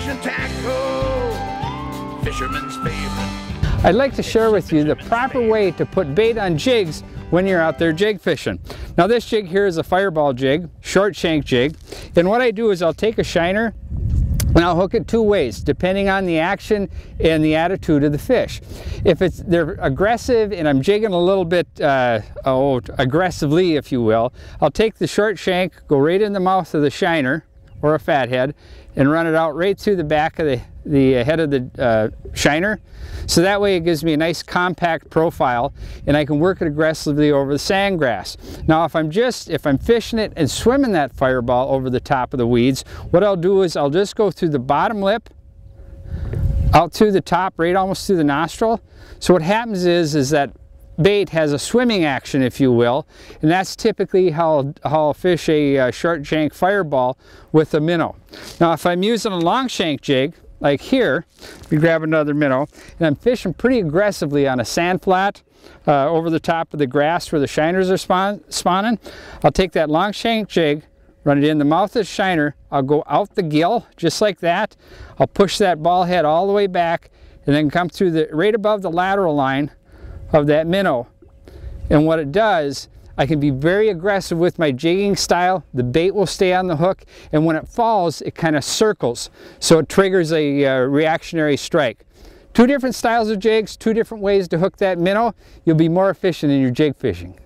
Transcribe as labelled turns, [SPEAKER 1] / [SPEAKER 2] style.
[SPEAKER 1] fish and tackle, fisherman's favorite.
[SPEAKER 2] I'd like to share with you the proper way to put bait on jigs when you're out there jig fishing. Now this jig here is a fireball jig, short shank jig, and what I do is I'll take a shiner and I'll hook it two ways depending on the action and the attitude of the fish. If they're aggressive and I'm jigging a little bit aggressively, if you will, I'll take the short shank, go right in the mouth of the shiner or a fathead and run it out right through the back of the head of the shiner. So that way it gives me a nice compact profile and I can work it aggressively over the sandgrass. Now if I'm fishing it and swimming that fireball over the top of the weeds, what I'll do is I'll just go through the bottom lip, out through the top, right almost through the nostril. So what happens is that bait has a swimming action, if you will, and that's typically how I'll fish a short shank fireball with a minnow. Now if I'm using a long shank jig, like here, we grab another minnow, and I'm fishing pretty aggressively on a sand flat over the top of the grass where the shiners are spawning, I'll take that long shank jig, run it in the mouth of the shiner, I'll go out the gill just like that, I'll push that ball head all the way back, and then come through right above the lateral line of that minnow. And what it does, I can be very aggressive with my jigging style, the bait will stay on the hook, and when it falls it kind of circles, so it triggers a reactionary strike. Two different styles of jigs, two different ways to hook that minnow, you'll be more efficient in your jig fishing.